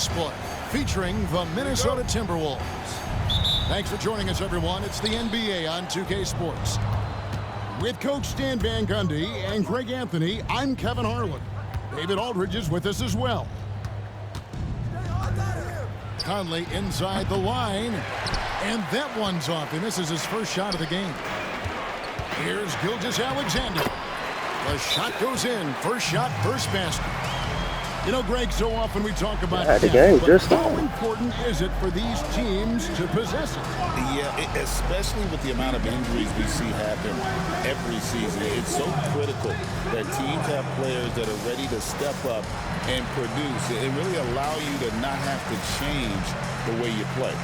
display featuring the Minnesota Timberwolves. Thanks for joining us, everyone. It's the NBA on 2K Sports. With Coach Stan Van Gundy and Greg Anthony, I'm Kevin Harlan. David Aldridge is with us as well. Conley inside the line, and that one's off. He misses his first shot of the game. Here's Gilgeous-Alexander. The shot goes in. First shot, first basket. You know, Greg, so often we talk about the game just how important is it for these teams to possess it? Yeah, especially with the amount of injuries we see happen every season. It's so critical that teams have players that are ready to step up and produce. It really allow you to not have to change the way you play.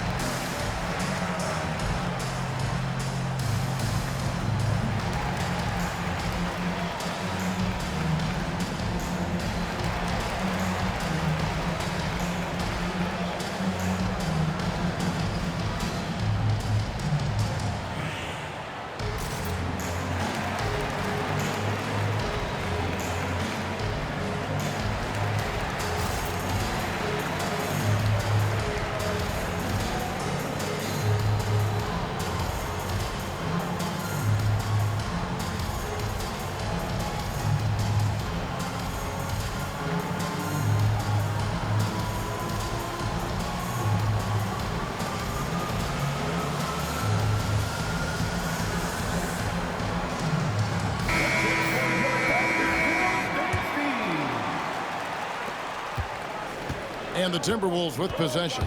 And the Timberwolves with possession.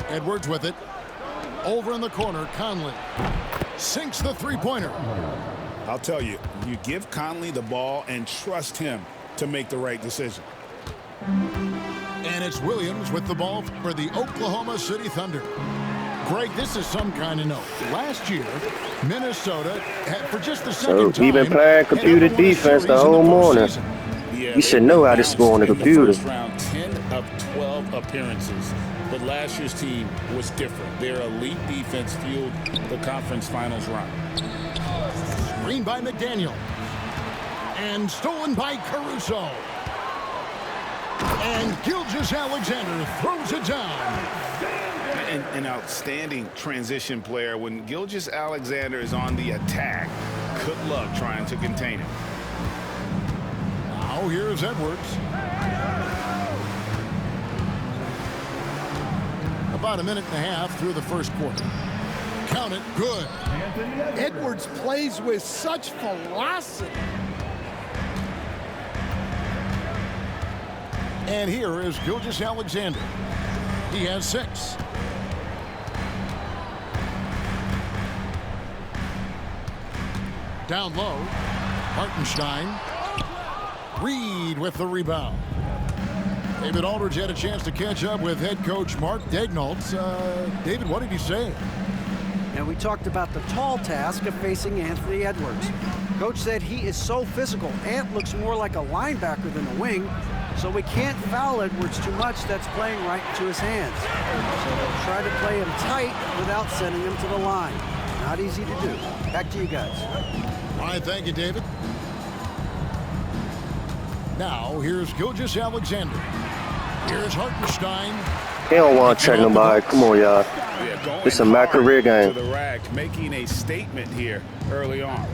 Edwards with it. Over in the corner, Conley sinks the three-pointer. I'll tell you, you give Conley the ball and trust him to make the right decision. And it's Williams with the ball for the Oklahoma City Thunder. Greg, this is some kind of note. Last year, Minnesota had, for just the second time, we've been playing computer defense the whole morning. You should know how to score on the computer. First round, 10 of 12 appearances. But last year's team was different. Their elite defense fueled the conference finals run. Screen by McDaniel. And stolen by Caruso. And Gilgeous-Alexander throws it down. An outstanding transition player. When Gilgeous-Alexander is on the attack, good luck trying to contain him. Now here's Edwards. About a minute and a half through the first quarter. Count it, good. Edwards plays with such velocity. And here is Gilgeous-Alexander. He has 6. Down low, Hartenstein. Reed with the rebound. David Aldridge had a chance to catch up with head coach Mark Daignault. David, what did he say? And we talked about the tall task of facing Anthony Edwards. Coach said he is so physical. Ant looks more like a linebacker than a wing, so we can't foul Edwards too much. That's playing right into his hands. So they'll try to play him tight without sending him to the line. Not easy to do. Back to you guys. All right, thank you, David. Now, here's Gilgeous-Alexander. Here's Hartenstein. They don't want to check nobody. Come on, y'all. It's a my career game. To the rack, making a statement here early on.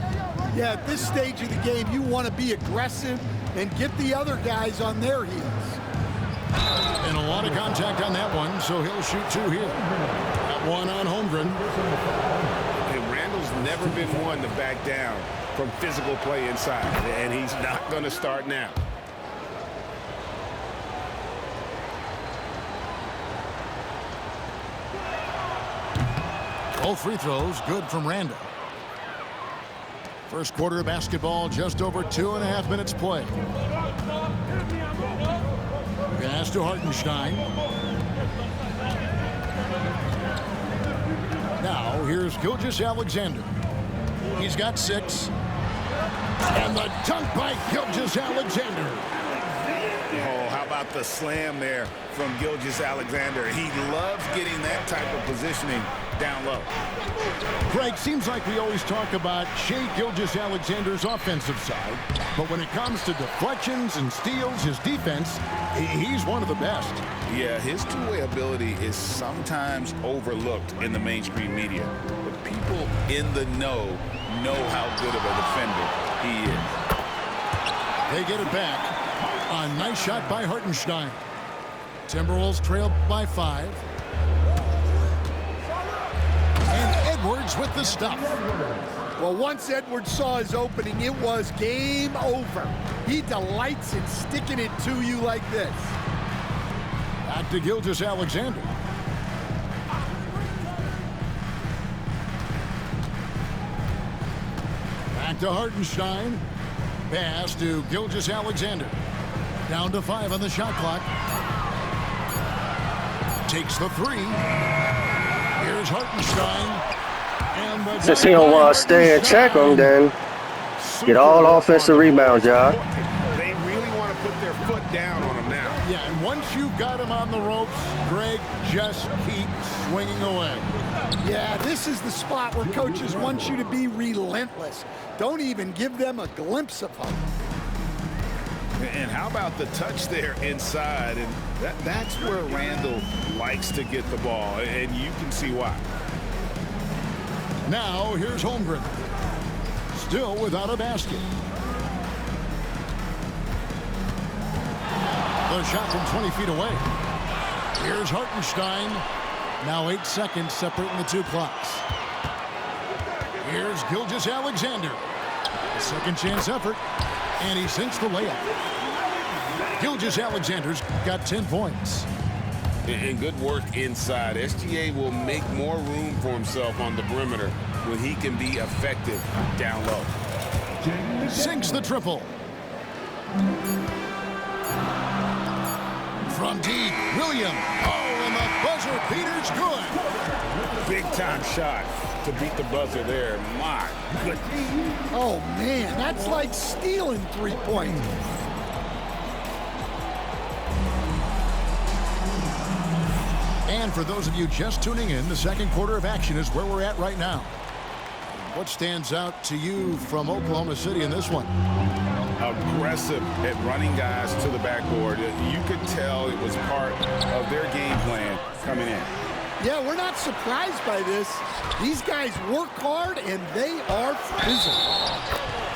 Yeah, at this stage of the game, you want to be aggressive and get the other guys on their heels. And a lot of contact on that one, so he'll shoot 2 here. That one on Holmgren. And Randall's never been one to back down from physical play inside, and he's not going to start now. Both free throws good from Randall. First quarter of basketball, just over 2.5 minutes play. Pass to Hartenstein. Now here's Gilgeous-Alexander. He's got 6. And the dunk by Gilgeous-Alexander. Oh, how about the slam there from Gilgeous-Alexander? He loves getting that type of positioning down low. Greg, seems like we always talk about Shai Gilgeous-Alexander's offensive side, but when it comes to deflections and steals, his defense, he's one of the best. Yeah, his two-way ability is sometimes overlooked in the mainstream media, but people in the know how good of a defender he is. They get it back. A nice shot by Hartenstein. Timberwolves trail by 5. And Edwards with the stuff. Well, once Edwards saw his opening, it was game over. He delights in sticking it to you like this. Back to Gilgeous-Alexander. Back to Hartenstein. Pass to Gilgeous-Alexander. Down to 5 on the shot clock. Takes the 3. Here's Hartenstein. And Since he don't want to stay and check him, then get all offensive rebound, Josh. They really want to put their foot down on him now. Yeah, and once you've got him on the ropes, Greg, just keep swinging away. Yeah, this is the spot where coaches want you to be relentless. Don't even give them a glimpse of hope. And how about the touch there inside? And that's where Randall likes to get the ball, and you can see why. Now, here's Holmgren. Still without a basket. The shot from 20 feet away. Here's Hartenstein. Now 8 seconds separating the two clocks. Here's Gilgeous-Alexander. Second chance effort. And he sinks the layup. Gilgeous-Alexander's got 10 points. And good work inside. SGA will make more room for himself on the perimeter when he can be effective down low. Sinks the triple. From deep, William. Oh, and the buzzer beater's good. Big time shot to beat the buzzer there. My goodness. Oh, man, that's like stealing 3 points. And for those of you just tuning in, the second quarter of action is where we're at right now. What stands out to you from Oklahoma City in this one? Aggressive at running guys to the backboard. You could tell it was part of their game plan coming in. Yeah, we're not surprised by this. These guys work hard, and they are physical.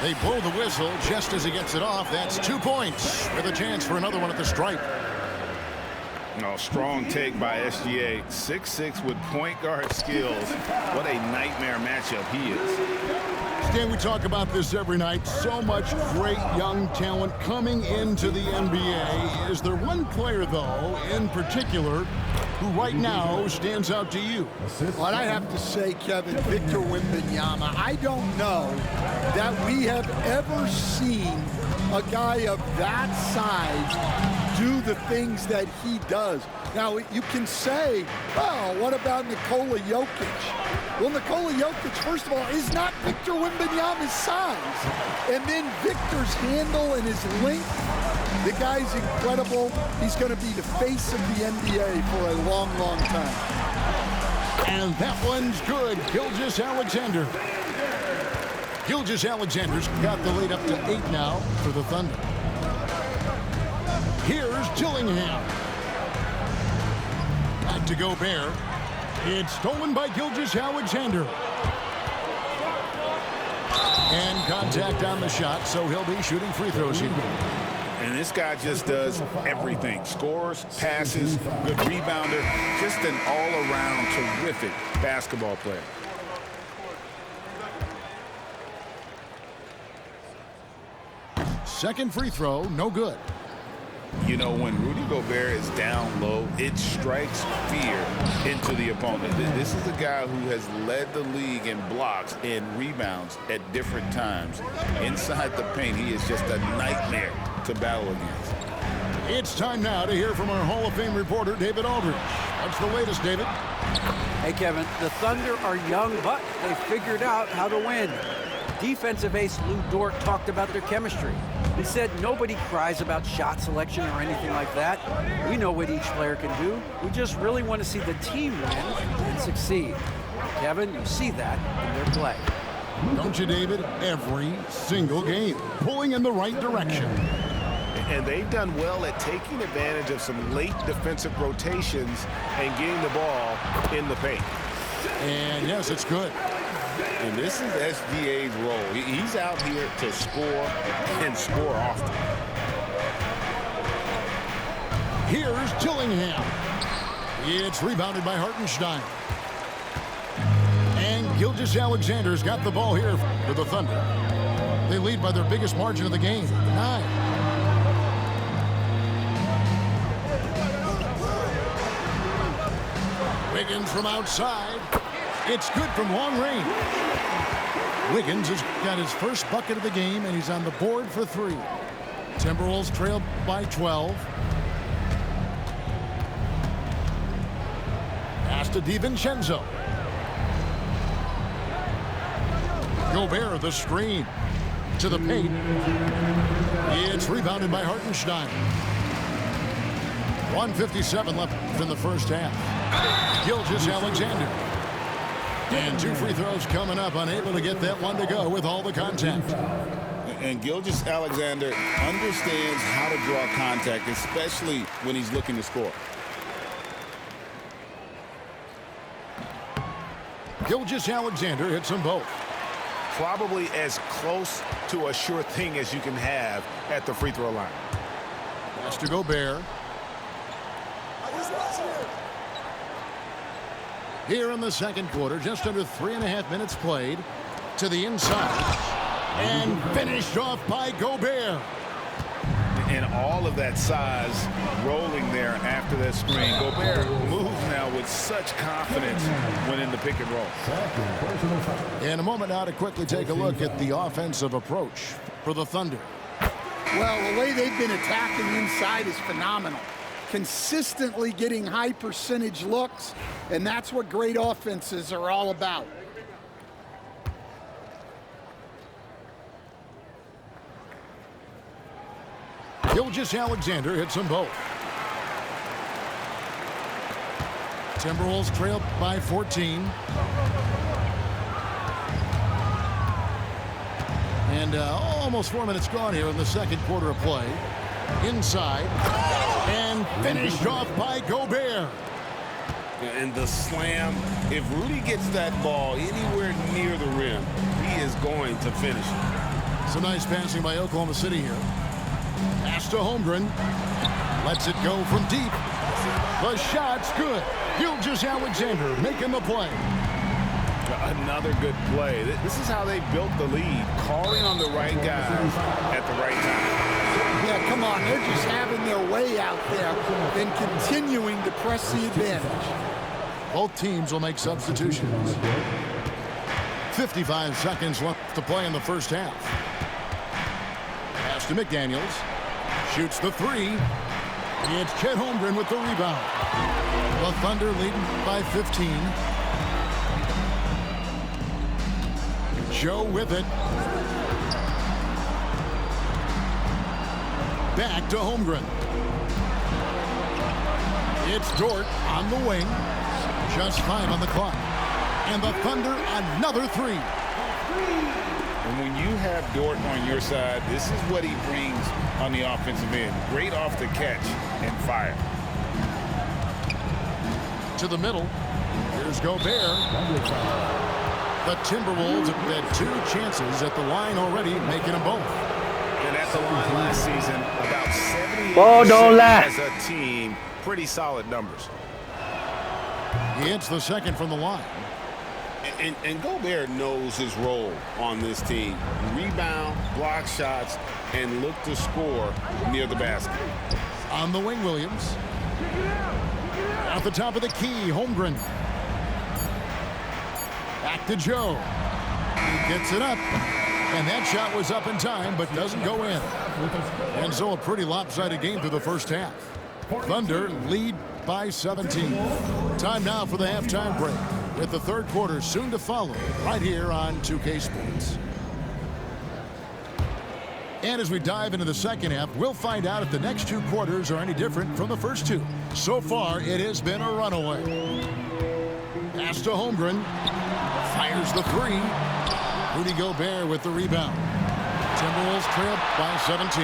They blow the whistle just as he gets it off. That's 2 points with a chance for another one at the stripe. Oh, strong take by SGA. 6'6" with point guard skills. What a nightmare matchup he is. Stan, we talk about this every night. So much great young talent coming into the NBA. Is there one player, though, in particular, who right now stands out to you? What I have to say, Kevin, Victor Wembanyama, I don't know that we have ever seen a guy of that size do the things that he does. Now, you can say, oh, what about Nikola Jokic? Well, Nikola Jokic, first of all, is not Victor Wembanyama's size. And then Victor's handle and his length, the guy's incredible. He's going to be the face of the NBA for a long, long time. And that one's good. Gilgeous-Alexander. Gilgeous-Alexander's got the lead up to 8 now for the Thunder. Here's Dillingham. Back to Gobert. It's stolen by Gilgeous-Alexander. And contact on the shot, so he'll be shooting free throws here. And this guy just does everything. Scores, passes, good rebounder. Just an all-around terrific basketball player. Second free throw, no good. You know, when Rudy Gobert is down low, it strikes fear into the opponent. This is a guy who has led the league in blocks and rebounds at different times. Inside the paint, he is just a nightmare to battle against. It's time now to hear from our Hall of Fame reporter, David Aldridge. What's the latest, David? Hey, Kevin, the Thunder are young, but they figured out how to win. Defensive ace Lou Dort talked about their chemistry. He said nobody cries about shot selection or anything like that. We know what each player can do. We just really want to see the team win and succeed. Kevin, you see that in their play. Don't you, David? Every single game, pulling in the right direction. And they've done well at taking advantage of some late defensive rotations and getting the ball in the paint. And yes, it's good. And this is SGA's role. He's out here to score and score often. Here's Dillingham. It's rebounded by Hartenstein. And Gilgeous-Alexander's got the ball here for the Thunder. They lead by their biggest margin of the game, 9. Wiggins from outside. It's good from long range. Wiggins has got his first bucket of the game, and he's on the board for 3. Timberwolves trail by 12. Pass to DiVincenzo. Gobert, the screen to the paint. It's rebounded by Hartenstein. 1:57 left in the first half. Gilgeous-Alexander. And 2 free throws coming up, unable to get that one to go with all the contact. And Gilgeous-Alexander understands how to draw contact, especially when he's looking to score. Gilgeous-Alexander hits them both. Probably as close to a sure thing as you can have at the free throw line. Pass to Gobert. Here in the second quarter, just under 3.5 minutes played, to the inside. And finished off by Gobert. And all of that size rolling there after that screen. Gobert moves now with such confidence when in the pick and roll. In a moment now to quickly take a look at the offensive approach for the Thunder. Well, the way they've been attacking inside is phenomenal. Consistently getting high percentage looks, and that's what great offenses are all about. Gilgeous-Alexander hits them both. Timberwolves trail by 14. And almost 4 minutes gone here in the second quarter of play. Inside. And finished off by Gobert. And the slam, if Rudy gets that ball anywhere near the rim, he is going to finish it. Some nice passing by Oklahoma City here. Pass to Holmgren. Lets it go from deep. The shot's good. Gilgeous-Alexander making the play. Another good play. This is how they built the lead, calling on the right guys at the right time. Yeah, come on. They're just having their way out there and continuing to press the advantage. Both teams will make substitutions. 55 seconds left to play in the first half. Pass to McDaniels. Shoots the 3. It's Chet Holmgren with the rebound. The Thunder leading by 15. Joe with it. Back to Holmgren. It's Dort on the wing. Just 5 on the clock. And the Thunder another 3. And when you have Dort on your side, this is what he brings on the offensive end. Great off the catch and fire. To the middle. Here's Gobert. The Timberwolves have had 2 chances at the line already, making them both. And at the line last season, about 78% Ball don't lie. as a team. Pretty solid numbers. He hits the second from the line. And Gobert knows his role on this team. Rebound, block shots, and look to score near the basket. On the wing, Williams. At the top of the key, Holmgren. Back to Joe. He gets it up. And that shot was up in time, but doesn't go in. And so a pretty lopsided game through the first half. Thunder lead by 17. Time now for the halftime break, with the third quarter soon to follow right here on 2K Sports. And as we dive into the second half, we'll find out if the next 2 quarters are any different from the first 2. So far, it has been a runaway. Pass to Holmgren. Fires the three. Rudy Gobert with the rebound. Timberwolves trail by 17.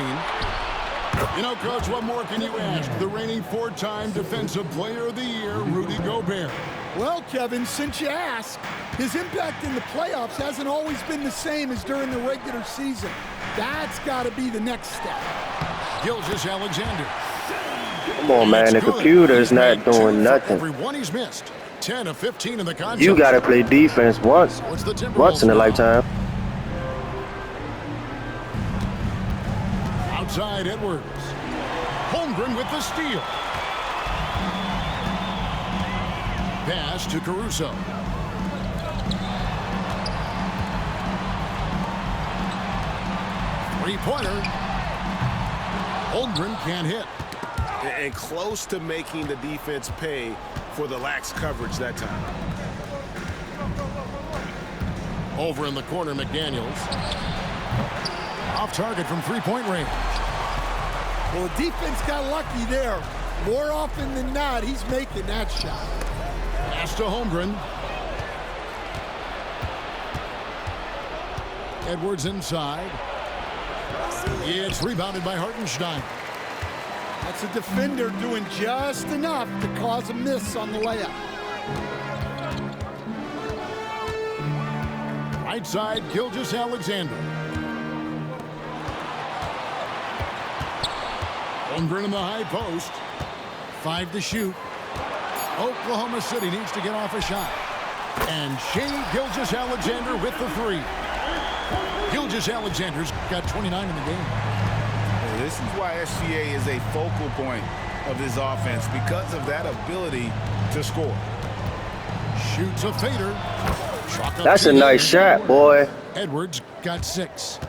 You know, Coach, what more can you ask? The reigning 4-time Defensive Player of the Year, Rudy Gobert. Well, Kevin, since you ask, his impact in the playoffs hasn't always been the same as during the regular season. That's got to be the next step. Gilgeous-Alexander. Come on, man. The computer's not doing nothing. Everyone he's missed. 10 of 15 in the contest. You got to play defense once in a lifetime. Outside Edwards. Holmgren with the steal. Pass to Caruso. Three-pointer. Holmgren can't hit. And close to making the defense pay for the lax coverage that time. Over in the corner, McDaniels. Off target from three-point range. Well, the defense got lucky there. More often than not, he's making that shot. Pass to Holmgren. Edwards inside. It's rebounded by Hartenstein. That's a defender doing just enough to cause a miss on the layup. Right side, Gilgeous-Alexander. Holmgren in the high post. 5 to shoot. Oklahoma City needs to get off a shot. And Shai Gilgeous-Alexander with the three. Gilgeous-Alexander's got 29 in the game. This is why SGA is a focal point of this offense, because of that ability to score. Shoots a fader. That's a nice shot, boy. Edwards got 6.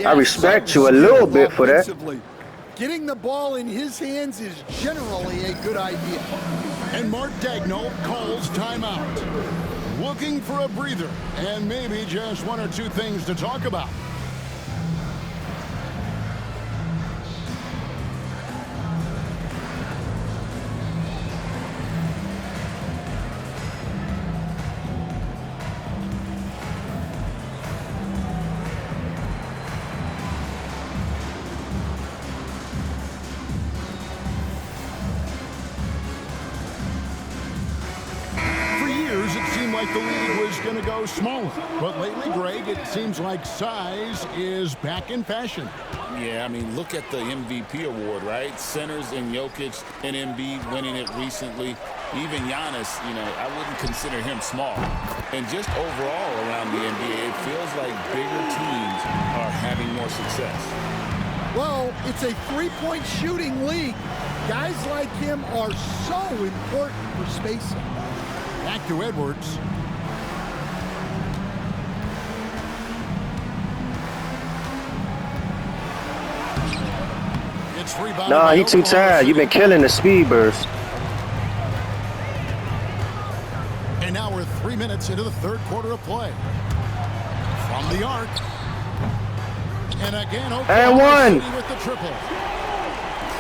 I respect you a little bit for that. Getting the ball in his hands is generally a good idea. And Mark Daigneault calls timeout. Looking for a breather and maybe just 1 or 2 things to talk about. Like the league was going to go smaller. But lately, Greg, it seems like size is back in fashion. Yeah, I mean, look at the MVP award, right? Centers and Jokic and Embiid winning it recently. Even Giannis, you know, I wouldn't consider him small. And just overall around the NBA, it feels like bigger teams are having more success. Well, it's a three-point shooting league. Guys like him are so important for spacing. Back to Edwards. It's rebounded. Nah, he too tired. You've been killing the speed burst. And now we're 3 minutes into the third quarter of play. From the arc. And again, Oklahoma City with the triple.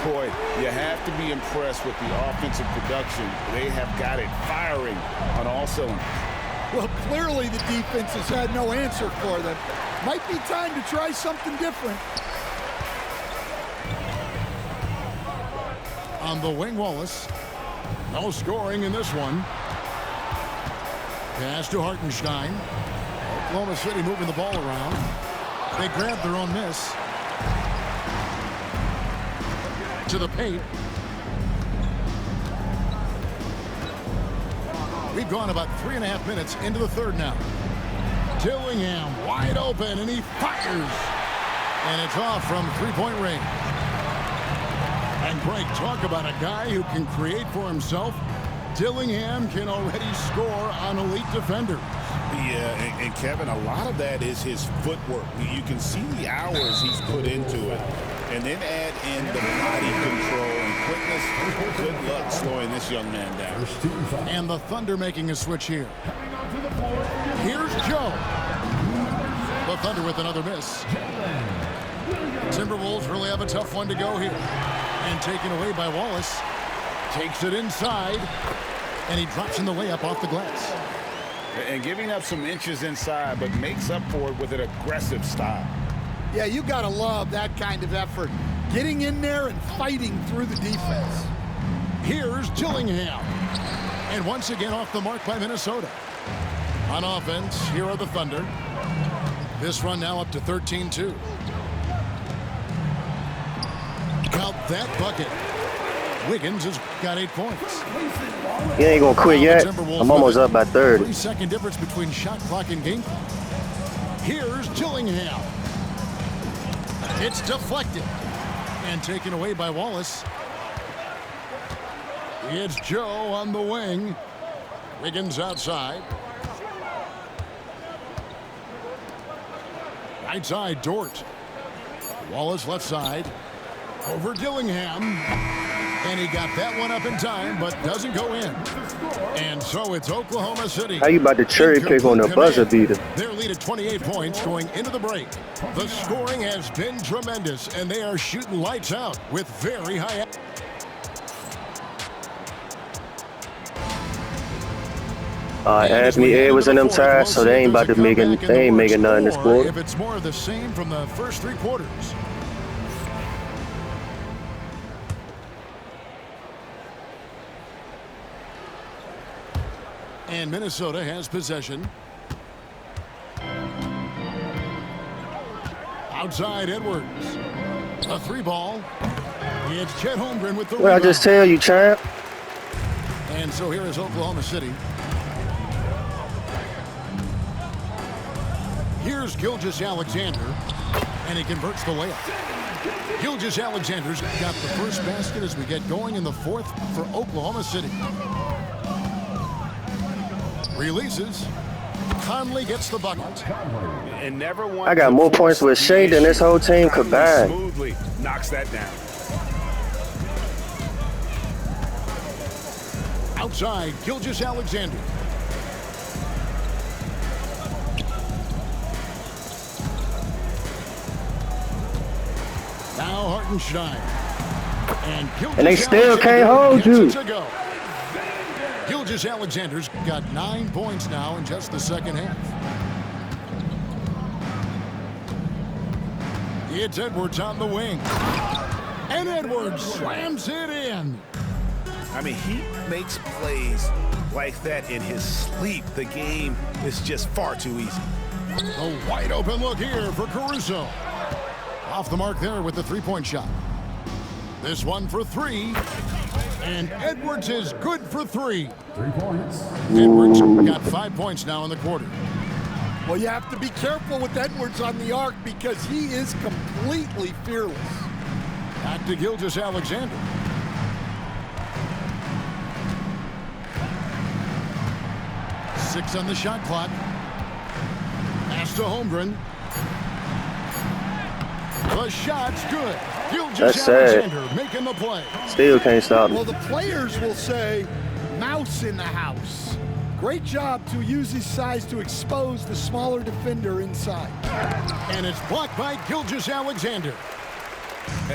Boy, you have to be impressed with the offensive production. They have got it firing on all cylinders. Well, clearly the defense has had no answer for them. Might be time to try something different. On the wing, Wallace. No scoring in this one. Pass to Hartenstein. Oklahoma City moving the ball around. They grabbed their own miss. To the paint. We've gone about 3.5 minutes into the third now. Dillingham wide open, and he fires. And it's off from three-point range. And Greg, talk about a guy who can create for himself. Dillingham can already score on elite defenders. Yeah, and Kevin, a lot of that is his footwork. You can see the hours he's put into it. And then add in the body control and quickness. Good luck slowing this young man down. And the Thunder making a switch here. Here's Joe. The Thunder with another miss. Timberwolves really have a tough one to go here. And taken away by Wallace. Takes it inside. And he drops in the layup off the glass. And giving up some inches inside, but makes up for it with an aggressive style. Yeah, you got to love that kind of effort. Getting in there and fighting through the defense. Here's Dillingham. And once again off the mark by Minnesota. On offense, here are the Thunder. This run now up to 13-2. Count that bucket. Wiggins has got 8 points. He ain't gonna quit yet. I'm almost up by 30. 3-second difference between shot clock and game clock. Here's Dillingham. It's deflected and taken away by Wallace. It's Joe on the wing. Wiggins outside. Right side, Dort. Wallace left side. Over Dillingham. And he got that one up in time, but doesn't go in. And so it's Oklahoma City. How you about to cherry pick on the buzzer beater? Their lead at 28 points going into the break. The scoring has been tremendous, and they are shooting lights out with very high. Anthony Edwards in them ties, so they ain't about to make it. They ain't making nothing this quarter. If it's more of the same from the first 3 quarters. And Minnesota has possession. Outside Edwards. A 3-ball. It's Chet Holmgren with the Well, I just tell you, champ. And so here is Oklahoma City. Here's Gilgeous-Alexander. And he converts the layup. Gilgeous-Alexander's got the first basket as we get going in the 4th for Oklahoma City. Releases. Conley gets the bucket. And never I got more points with Shea than this whole team combined. Smoothly knocks that down. Outside, Gilgeous-Alexander. Now Hartenstein. And they still can't hold you. Gilgeous-Alexander's got 9 points now in just the second half. It's Edwards on the wing. And Edwards slams it in. I mean, he makes plays like that in his sleep. The game is just far too easy. A wide open look here for Caruso. Off the mark there with the 3-point shot. This one for 3. And Edwards is good for 3. 3 points. Edwards got 5 points now in the quarter. Well, you have to be careful with Edwards on the arc because he is completely fearless. Back to Gilgeous-Alexander. Six on the shot clock. Pass to Holmgren. The shot's good. Gilgeous-Alexander making the play. Still can't stop him. Well, the players will say, mouse in the house. Great job to use his size to expose the smaller defender inside. And it's blocked by Gilgeous-Alexander.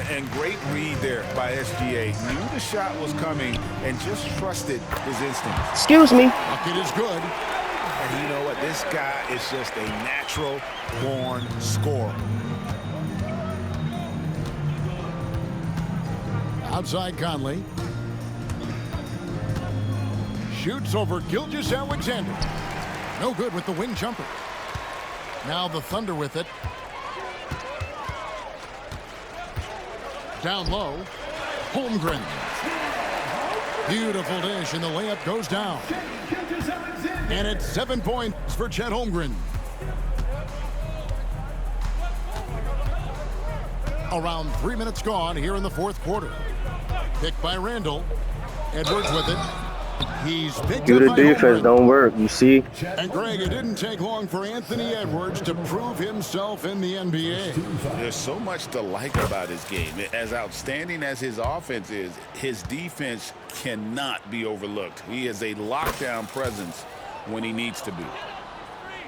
And great read there by SGA. Knew the shot was coming and just trusted his instincts. Excuse me. Bucket is good. And you know what? This guy is just a natural-born scorer. Outside Conley. Shoots over Gilgeous-Alexander. No good with the wing jumper. Now the Thunder with it. Down low. Holmgren. Beautiful dish, and the layup goes down. And it's 7 points for Chet Holmgren. Around 3 minutes gone here in the 4th quarter. Picked by Randall. Edwards with it. He's picked Do up the by defense Holmgren. don't work, you see? And Greg, it didn't take long for Anthony Edwards to prove himself in the NBA. There's so much to like about his game. As outstanding as his offense is, his defense cannot be overlooked. He is a lockdown presence when he needs to be.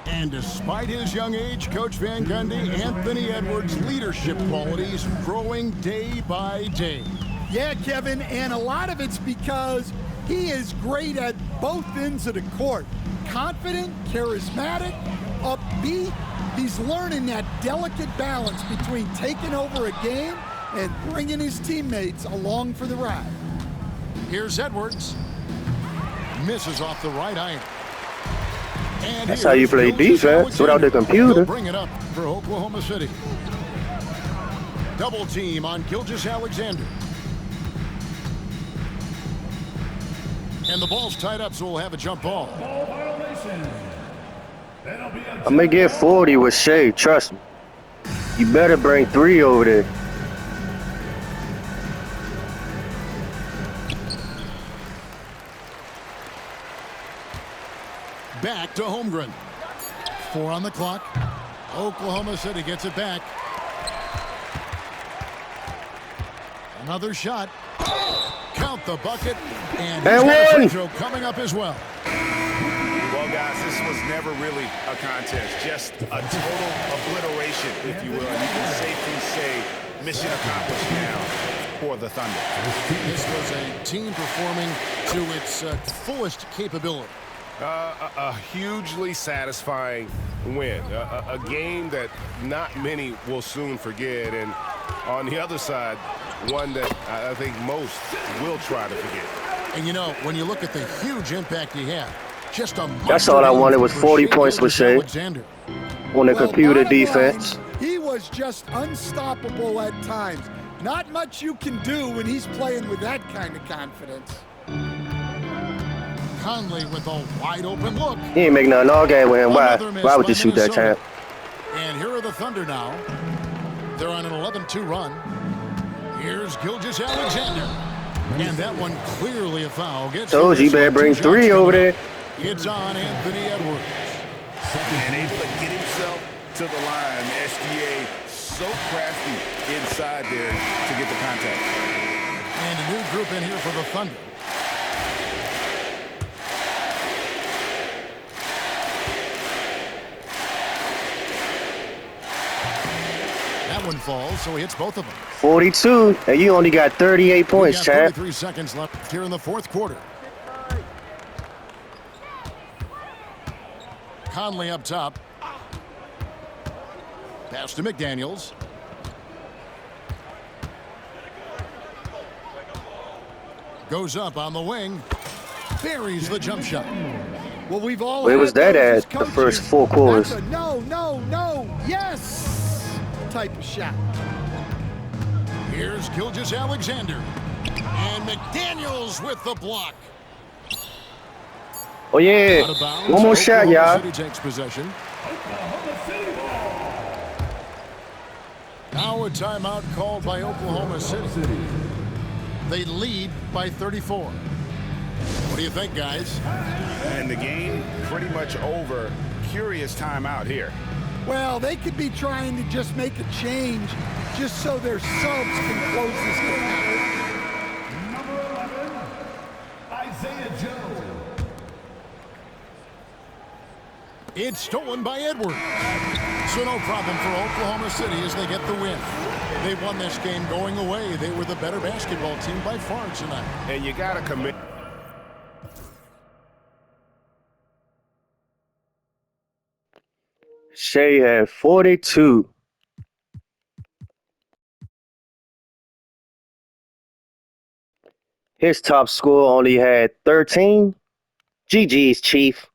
And despite his young age, Coach Van Gundy, Anthony Edwards' leadership qualities growing day by day. Yeah, Kevin, and a lot of it's because he is great at both ends of the court. confident, charismatic, upbeat. He's learning that delicate balance between taking over a game and bringing his teammates along for the ride. Here's Edwards. Misses off the right iron. And That's how you play defense without the computer. He'll bring it up for Oklahoma City. Double team on Gilgeous-Alexander. And the ball's tied up, so we'll have a jump ball. I'm gonna get 40 with Shea, trust me. You better bring 3 over there. Back to Holmgren. 4 on the clock. Oklahoma City gets it back. Another shot. Count the bucket. And he's got a free throw coming up as well. Well, guys, this was never really a contest. Just a total obliteration, if you will. And you can safely say mission accomplished now for the Thunder. This was a team performing to its fullest capability. A hugely satisfying win. A game that not many will soon forget. And on the other side, one that I think most will try to forget. And you know, when you look at the huge impact he had, just a That's all I wanted was 40 points for Shea on the computer defense. He was just unstoppable at times. Not much you can do when he's playing with that kind of confidence. Conley with a wide open look. He ain't make nothing all game with him. Why would you shoot that time? And here are the Thunder now. They're on an 11-2 run. Here's Gilgeous-Alexander. And that one clearly a foul. Told you, you better bring 3 over there. It's on Anthony Edwards. And able to get himself to the line. SGA so crafty inside there to get the contact. And a new group in here for the Thunder. That one falls, so he hits both of them. 42, and you only got 38 points, Chad. 33 seconds left here in the fourth quarter. Conley up top. Pass to McDaniels. Goes up on the wing. Buries the jump shot. Well, we've all. Where was that at the first 4 quarters? That's a no, yes type of shot. Here's Gilgeous-Alexander. And McDaniels with the block. Oh, yeah. Out of bounds. One more shot, y'all. City takes possession. Now a timeout called by Oklahoma City. They lead by 34. What do you think, guys? And the game pretty much over. Curious timeout here. Well, they could be trying to just make a change just so their subs can close this game. Number 11, Isaiah Joe. It's stolen by Edwards. So no problem for Oklahoma City as they get the win. They won this game going away. They were the better basketball team by far tonight. And you got to commit. Shea had 42. His top score only had 13. GG's, Chief.